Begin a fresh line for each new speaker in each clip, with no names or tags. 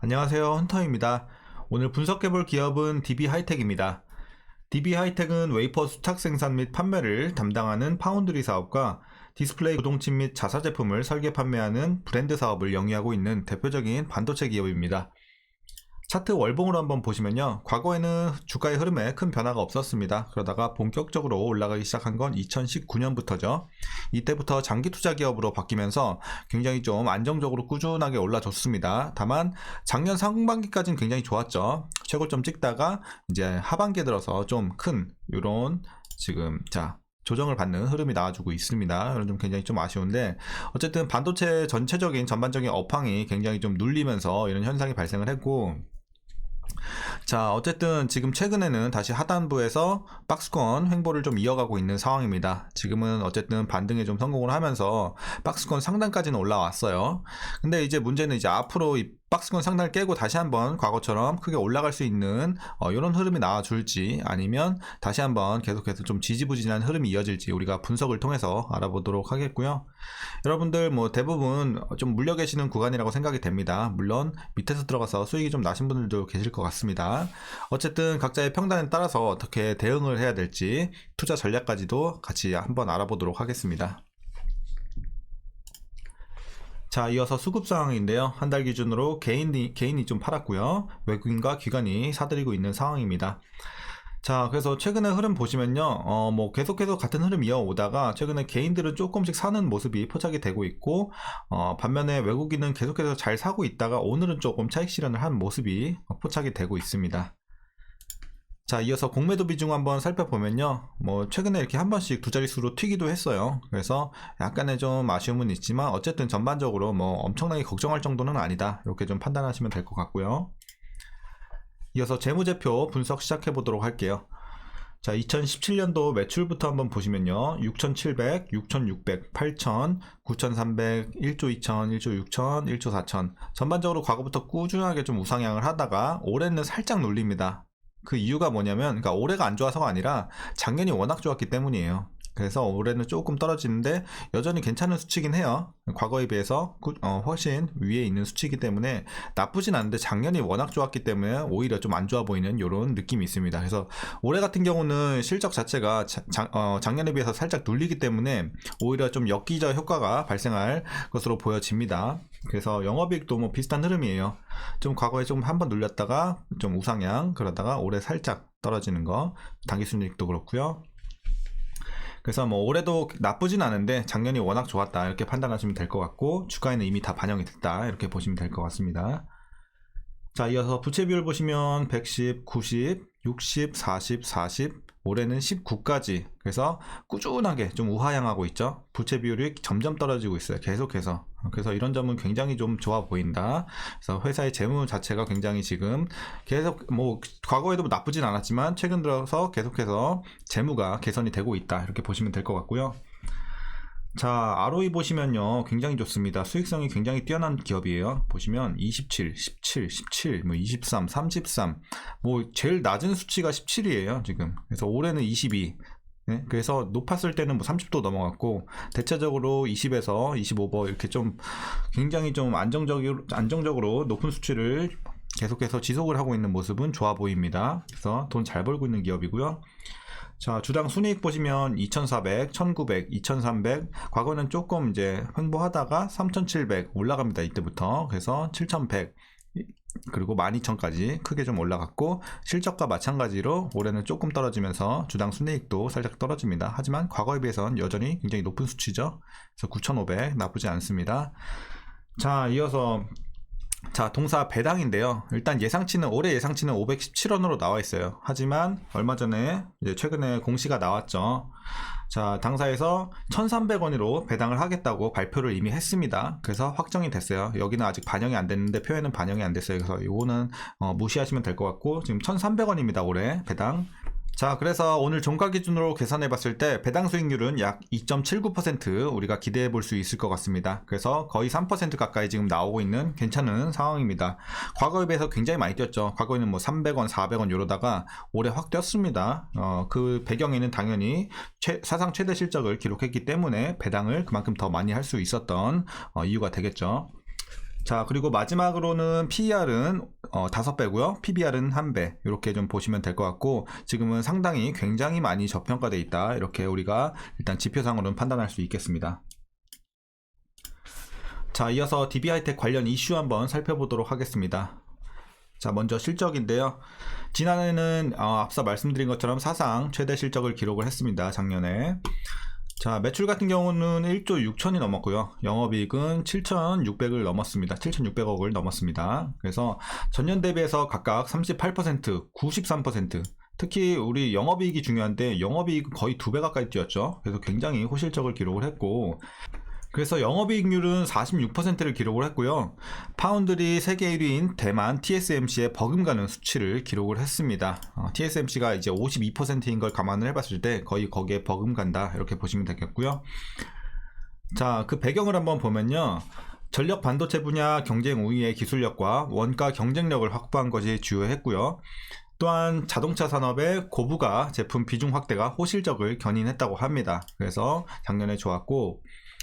안녕하세요, 헌터입니다. 오늘 분석해볼 기업은 DB하이텍입니다. DB하이텍은 웨이퍼 수탁 생산 및 판매를 담당하는 파운드리 사업과 디스플레이 구동칩 및 자사 제품을 설계 판매하는 브랜드 사업을 영위하고 있는 대표적인 반도체 기업입니다. 차트 월봉으로 한번 보시면요, 과거에는 주가의 흐름에 큰 변화가 없었습니다. 그러다가 본격적으로 올라가기 시작한 건 2019년부터죠. 이때부터 장기 투자 기업으로 바뀌면서 굉장히 좀 안정적으로 꾸준하게 올라줬습니다. 다만 작년 상반기까지는 굉장히 좋았죠. 최고점 찍다가 이제 하반기에 들어서 좀 큰 이런 지금 조정을 받는 흐름이 나와주고 있습니다. 좀 굉장히 좀 아쉬운데, 어쨌든 반도체 전체적인 전반적인 업황이 굉장히 좀 눌리면서 이런 현상이 발생을 했고, 어쨌든 지금 최근에는 다시 하단부에서 박스권 횡보를 좀 이어가고 있는 상황입니다. 지금은 어쨌든 반등에 좀 성공을 하면서 박스권 상단까지는 올라왔어요. 근데 이제 문제는 이제 앞으로 이 박스권 상단을 깨고 다시 한번 과거처럼 크게 올라갈 수 있는 이런 흐름이 나와줄지, 아니면 다시 한번 계속해서 좀 지지부진한 흐름이 이어질지 우리가 분석을 통해서 알아보도록 하겠고요. 여러분들 뭐 대부분 좀 물려 계시는 구간이라고 생각이 됩니다. 물론 밑에서 들어가서 수익이 좀 나신 분들도 계실 것 같습니다. 어쨌든 각자의 평단에 따라서 어떻게 대응을 해야 될지 투자 전략까지도 같이 한번 알아보도록 하겠습니다. 이어서 수급 상황인데요. 한 달 기준으로 개인이 좀 팔았고요. 외국인과 기관이 사들이고 있는 상황입니다. 그래서 최근에 흐름 보시면요, 계속해서 같은 흐름 이어오다가 최근에 개인들은 조금씩 사는 모습이 포착이 되고 있고, 반면에 외국인은 계속해서 잘 사고 있다가 오늘은 조금 차익 실현을 한 모습이 포착이 되고 있습니다. 이어서 공매도 비중 한번 살펴보면요, 최근에 이렇게 한 번씩 두 자릿수로 튀기도 했어요. 그래서 약간의 좀 아쉬움은 있지만 어쨌든 전반적으로 엄청나게 걱정할 정도는 아니다, 이렇게 좀 판단하시면 될 것 같고요. 이어서 재무제표 분석 시작해 보도록 할게요. 2017년도 매출부터 한번 보시면요, 6,700, 6,600, 8,000, 9,300, 1조 2,000, 1조 6,000, 1조 4,000. 전반적으로 과거부터 꾸준하게 좀 우상향을 하다가 올해는 살짝 눌립니다. 그 이유가 뭐냐면, 그러니까 올해가 안 좋아서가 아니라 작년이 워낙 좋았기 때문이에요. 그래서 올해는 조금 떨어지는데 여전히 괜찮은 수치긴 해요. 과거에 비해서 훨씬 위에 있는 수치이기 때문에 나쁘진 않은데, 작년이 워낙 좋았기 때문에 오히려 좀 안 좋아 보이는 이런 느낌이 있습니다. 그래서 올해 같은 경우는 실적 자체가 작년에 비해서 살짝 눌리기 때문에 오히려 좀 역기저 효과가 발생할 것으로 보여집니다. 그래서 영업이익도 비슷한 흐름이에요. 좀 과거에 좀 한번 눌렸다가 좀 우상향, 그러다가 올해 살짝 떨어지는 거, 당기순이익도 그렇고요. 그래서 올해도 나쁘진 않은데 작년이 워낙 좋았다, 이렇게 판단하시면 될 것 같고, 주가에는 이미 다 반영이 됐다, 이렇게 보시면 될 것 같습니다. 이어서 부채 비율 보시면 110, 90, 60, 40, 40, 올해는 19까지. 그래서 꾸준하게 좀 우하향하고 있죠. 부채 비율이 점점 떨어지고 있어요, 계속해서. 그래서 이런 점은 굉장히 좀 좋아 보인다. 그래서 회사의 재무 자체가 굉장히 지금 계속 과거에도 나쁘진 않았지만 최근 들어서 계속해서 재무가 개선이 되고 있다, 이렇게 보시면 될 것 같고요. ROE 보시면요, 굉장히 좋습니다. 수익성이 굉장히 뛰어난 기업이에요. 보시면 27, 17, 17, 23, 33, 제일 낮은 수치가 17이에요, 지금. 그래서 올해는 22. 네? 그래서 높았을 때는 30도 넘어갔고, 대체적으로 20에서 25% 이렇게 좀 굉장히 좀 안정적으로 높은 수치를 계속해서 지속을 하고 있는 모습은 좋아 보입니다. 그래서 돈 잘 벌고 있는 기업이고요. 주당 순이익 보시면 2,400, 1,900, 2,300, 과거는 조금 이제 횡보하다가 3,700 올라갑니다, 이때부터. 그래서 7,100, 그리고 12,000까지 크게 좀 올라갔고, 실적과 마찬가지로 올해는 조금 떨어지면서 주당 순이익도 살짝 떨어집니다. 하지만 과거에 비해서는 여전히 굉장히 높은 수치죠. 그래서 9,500 나쁘지 않습니다. 이어서 동사 배당인데요. 일단 올해 예상치는 517원으로 나와 있어요. 하지만 얼마 전에 이제 최근에 공시가 나왔죠. 당사에서 1,300원으로 배당을 하겠다고 발표를 이미 했습니다. 그래서 확정이 됐어요. 여기는 아직 반영이 안 됐는데 표에는 반영이 안 됐어요. 그래서 이거는 무시하시면 될 것 같고, 지금 1,300원입니다, 올해 배당. 그래서 오늘 종가 기준으로 계산해 봤을 때 배당 수익률은 약 2.79% 우리가 기대해 볼 수 있을 것 같습니다. 그래서 거의 3% 가까이 지금 나오고 있는 괜찮은 상황입니다. 과거에 비해서 굉장히 많이 뛰었죠. 과거에는 300원, 400원 이러다가 올해 확 뛰었습니다. 그 배경에는 당연히 사상 최대 실적을 기록했기 때문에 배당을 그만큼 더 많이 할 수 있었던 이유가 되겠죠. 자, 그리고 마지막으로는 PER은 5배고요. PBR은 1배. 이렇게 좀 보시면 될 것 같고, 지금은 상당히 굉장히 많이 저평가되어 있다. 이렇게 우리가 일단 지표상으로는 판단할 수 있겠습니다. 자, 이어서 DB하이텍 관련 이슈 한번 살펴보도록 하겠습니다. 자, 먼저 실적인데요. 지난해는 앞서 말씀드린 것처럼 사상 최대 실적을 기록을 했습니다. 작년에. 자, 매출 같은 경우는 1조 6천이 넘었고요. 영업이익은 7,600을 넘었습니다. 7,600억을 넘었습니다. 그래서 전년 대비해서 각각 38%, 93%, 특히 우리 영업이익이 중요한데 영업이익은 거의 2배 가까이 뛰었죠. 그래서 굉장히 호실적을 기록을 했고, 그래서 영업이익률은 46%를 기록을 했고요. 파운드리 세계 1위인 대만 TSMC에 버금가는 수치를 기록을 했습니다. TSMC가 이제 52%인 걸 감안을 해봤을 때 거의 거기에 버금간다, 이렇게 보시면 되겠고요. 자, 그 배경을 한번 보면요. 전력 반도체 분야 경쟁 우위의 기술력과 원가 경쟁력을 확보한 것이 주요했고요. 또한 자동차 산업의 고부가 제품 비중 확대가 호실적을 견인했다고 합니다. 그래서 작년에 좋았고,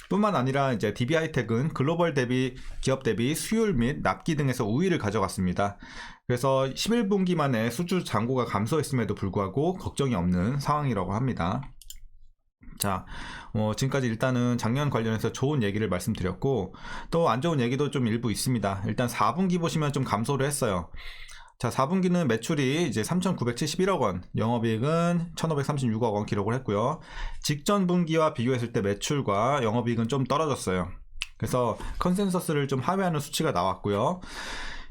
뿐만 아니라 이제 DB하이텍은 글로벌 대비 기업 대비 수율 및 납기 등에서 우위를 가져갔습니다. 그래서 11분기 만에 수주 잔고가 감소했음에도 불구하고 걱정이 없는 상황이라고 합니다. 자, 지금까지 일단은 작년 관련해서 좋은 얘기를 말씀드렸고, 또 안 좋은 얘기도 좀 일부 있습니다. 일단 4분기 보시면 좀 감소를 했어요. 자, 4분기는 매출이 이제 3,971억 원, 영업이익은 1,536억 원 기록을 했고요. 직전 분기와 비교했을 때 매출과 영업이익은 좀 떨어졌어요. 그래서 컨센서스를 좀 하회하는 수치가 나왔고요.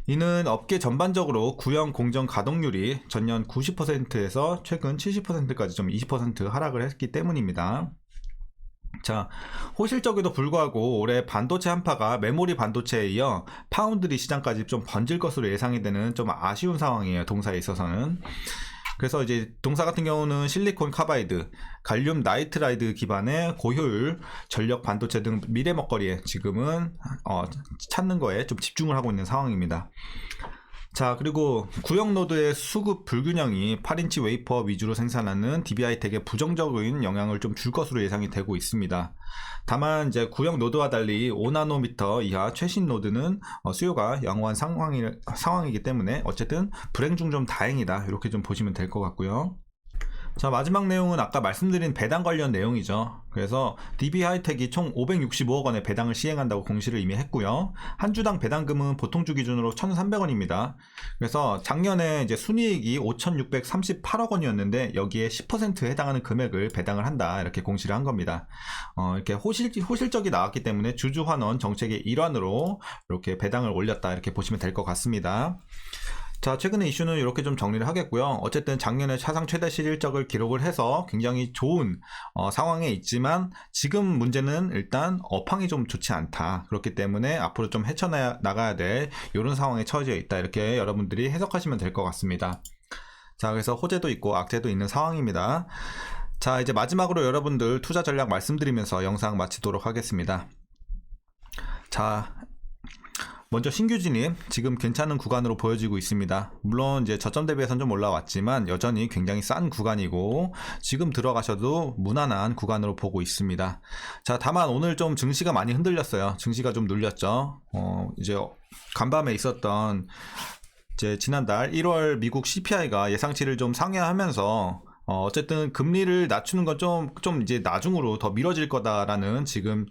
이는 업계 전반적으로 구형 공정 가동률이 전년 90%에서 최근 70%까지 좀 20% 하락을 했기 때문입니다. 자, 호실적에도 불구하고 올해 반도체 한파가 메모리 반도체에 이어 파운드리 시장까지 좀 번질 것으로 예상이 되는 좀 아쉬운 상황이에요. 동사에 있어서는. 그래서 이제 동사 같은 경우는 실리콘 카바이드, 갈륨 나이트라이드 기반의 고효율 전력 반도체 등 미래 먹거리에 지금은 찾는 거에 좀 집중을 하고 있는 상황입니다. 자, 그리고 구형 노드의 수급 불균형이 8인치 웨이퍼 위주로 생산하는 DB하이텍에 부정적인 영향을 좀 줄 것으로 예상이 되고 있습니다. 다만 이제 구형 노드와 달리 5나노미터 이하 최신 노드는 수요가 양호한 상황이기 때문에 어쨌든 불행 중 좀 다행이다, 이렇게 좀 보시면 될 것 같고요. 자, 마지막 내용은 아까 말씀드린 배당 관련 내용이죠. 그래서 DB하이텍이 총 565억 원의 배당을 시행한다고 공시를 이미 했고요. 한 주당 배당금은 보통주 기준으로 1,300원입니다. 그래서 작년에 이제 순이익이 5,638억 원이었는데 여기에 10% 해당하는 금액을 배당을 한다, 이렇게 공시를 한 겁니다. 이렇게 호실적이 나왔기 때문에 주주 환원 정책의 일환으로 이렇게 배당을 올렸다, 이렇게 보시면 될 것 같습니다. 자, 최근의 이슈는 이렇게 좀 정리를 하겠고요. 어쨌든 작년에 사상 최대 실적을 기록을 해서 굉장히 좋은 상황에 있지만, 지금 문제는 일단 업황이 좀 좋지 않다. 그렇기 때문에 앞으로 좀 헤쳐나가야 될 이런 상황에 처해져 있다, 이렇게 여러분들이 해석하시면 될 것 같습니다. 자, 그래서 호재도 있고 악재도 있는 상황입니다. 자, 이제 마지막으로 여러분들 투자 전략 말씀드리면서 영상 마치도록 하겠습니다. 자, 먼저 신규 진입 지금 괜찮은 구간으로 보여지고 있습니다. 물론 이제 저점 대비해서는 좀 올라왔지만 여전히 굉장히 싼 구간이고 지금 들어가셔도 무난한 구간으로 보고 있습니다. 자, 다만 오늘 좀 증시가 많이 흔들렸어요. 증시가 좀 눌렸죠. 이제 간밤에 있었던 이제 지난달 1월 미국 CPI가 예상치를 좀 상회하면서 어쨌든 금리를 낮추는 건 좀 이제 나중으로 더 미뤄질 거다라는 지금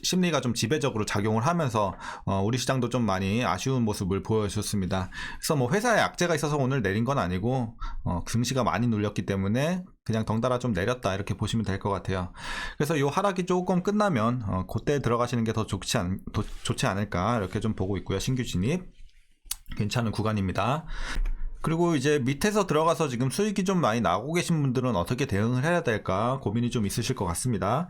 심리가 좀 지배적으로 작용을 하면서 우리 시장도 좀 많이 아쉬운 모습을 보여줬습니다. 그래서 뭐 회사에 악재가 있어서 오늘 내린 건 아니고 증시가 많이 눌렸기 때문에 그냥 덩달아 좀 내렸다, 이렇게 보시면 될 것 같아요. 그래서 이 하락이 조금 끝나면 그때 들어가시는 게 더 좋지 않을까, 이렇게 좀 보고 있고요. 신규 진입 괜찮은 구간입니다. 그리고 이제 밑에서 들어가서 지금 수익이 좀 많이 나고 계신 분들은 어떻게 대응을 해야 될까 고민이 좀 있으실 것 같습니다.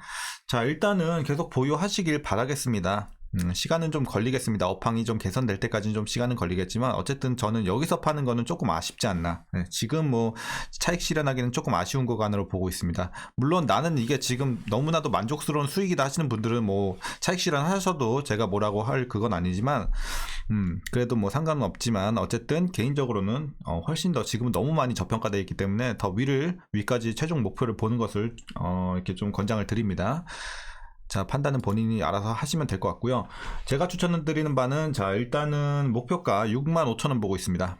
자, 일단은 계속 보유하시길 바라겠습니다. 시간은 좀 걸리겠습니다. 업황이 좀 개선될 때까지는 좀 시간은 걸리겠지만 어쨌든 저는 여기서 파는 거는 조금 아쉽지 않나. 지금 뭐 차익 실현하기는 조금 아쉬운 구간으로 보고 있습니다. 물론 나는 이게 지금 너무나도 만족스러운 수익이다 하시는 분들은 뭐 차익 실현 하셔도 제가 뭐라고 할 그건 아니지만 그래도 뭐 상관은 없지만 어쨌든 개인적으로는 훨씬 더 지금은 너무 많이 저평가되어 있기 때문에 더 위까지 최종 목표를 보는 것을 이렇게 좀 권장을 드립니다. 자, 판단은 본인이 알아서 하시면 될 것 같고요. 제가 추천드리는 바는, 자, 일단은 목표가 65,000원 보고 있습니다.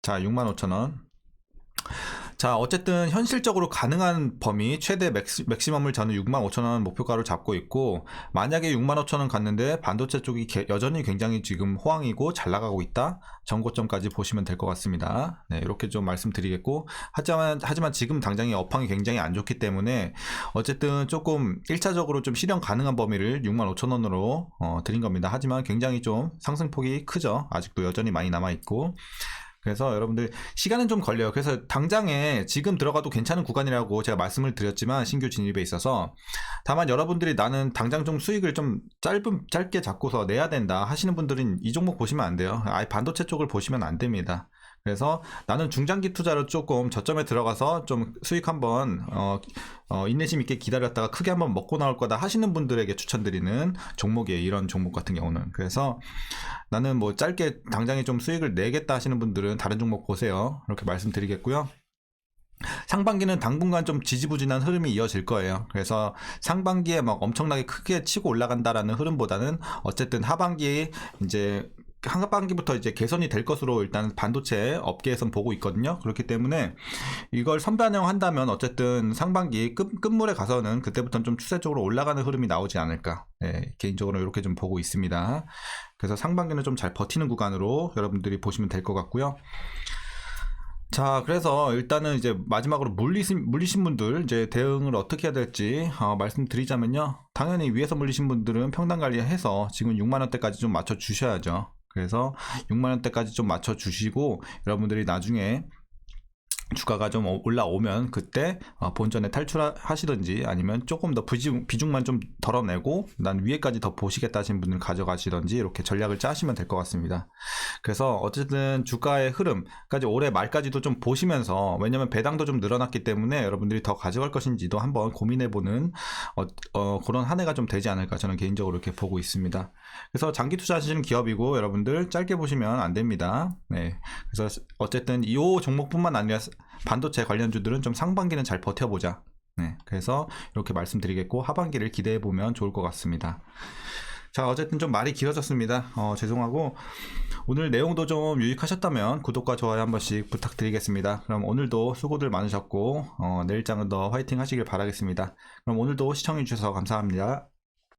자, 65,000원. 자, 어쨌든 현실적으로 가능한 범위 최대 맥시멈을 저는 65,000원 목표가로 잡고 있고, 만약에 65,000원 갔는데 반도체 쪽이 여전히 굉장히 지금 호황이고 잘 나가고 있다, 전고점까지 보시면 될 것 같습니다. 네, 이렇게 좀 말씀드리겠고, 하지만 지금 당장의 업황이 굉장히 안 좋기 때문에 어쨌든 조금 1차적으로 좀 실현 가능한 범위를 65,000원으로 드린 겁니다. 하지만 굉장히 좀 상승폭이 크죠. 아직도 여전히 많이 남아있고, 그래서 여러분들 시간은 좀 걸려요. 그래서 당장에 지금 들어가도 괜찮은 구간이라고 제가 말씀을 드렸지만, 신규 진입에 있어서, 다만 여러분들이 나는 당장 좀 수익을 좀 짧게 잡고서 내야 된다 하시는 분들은 이 종목 보시면 안 돼요. 아예 반도체 쪽을 보시면 안 됩니다. 그래서 나는 중장기 투자로 조금 저점에 들어가서 좀 수익 한번 인내심 있게 기다렸다가 크게 한번 먹고 나올 거다 하시는 분들에게 추천드리는 종목이에요. 이런 종목 같은 경우는. 그래서 나는 뭐 짧게 당장에 좀 수익을 내겠다 하시는 분들은 다른 종목 보세요. 이렇게 말씀드리겠고요. 상반기는 당분간 좀 지지부진한 흐름이 이어질 거예요. 그래서 상반기에 막 엄청나게 크게 치고 올라간다라는 흐름보다는 어쨌든 하반기에 이제 하반기부터 이제 개선이 될 것으로 일단 반도체 업계에선 보고 있거든요. 그렇기 때문에 이걸 선반영한다면 어쨌든 상반기 끝물에 가서는 그때부터는 좀 추세적으로 올라가는 흐름이 나오지 않을까. 네, 개인적으로 이렇게 좀 보고 있습니다. 그래서 상반기는 좀 잘 버티는 구간으로 여러분들이 보시면 될 것 같고요. 자, 그래서 일단은 이제 마지막으로 물리신 분들 이제 대응을 어떻게 해야 될지 말씀드리자면요. 당연히 위에서 물리신 분들은 평단 관리해서 지금 6만원대까지 좀 맞춰 주셔야죠. 그래서 6만원대까지 좀 맞춰 주시고, 여러분들이 나중에 주가가 좀 올라오면 그때 본전에 탈출하시든지, 아니면 조금 더 비중만 좀 덜어내고 난 위에까지 더 보시겠다 하시는 분들 가져가시든지, 이렇게 전략을 짜시면 될 것 같습니다. 그래서 어쨌든 주가의 흐름까지 올해 말까지도 좀 보시면서, 왜냐면 배당도 좀 늘어났기 때문에 여러분들이 더 가져갈 것인지도 한번 고민해보는 그런 한 해가 좀 되지 않을까, 저는 개인적으로 이렇게 보고 있습니다. 그래서 장기 투자하시는 기업이고 여러분들 짧게 보시면 안 됩니다. 네, 그래서 어쨌든 이 종목뿐만 아니라 반도체 관련주들은 좀 상반기는 잘 버텨보자. 네, 그래서 이렇게 말씀드리겠고, 하반기를 기대해보면 좋을 것 같습니다. 자, 어쨌든 좀 말이 길어졌습니다. 죄송하고, 오늘 내용도 좀 유익하셨다면 구독과 좋아요 한 번씩 부탁드리겠습니다. 그럼 오늘도 수고들 많으셨고, 내일장은 더 화이팅 하시길 바라겠습니다. 그럼 오늘도 시청해주셔서 감사합니다.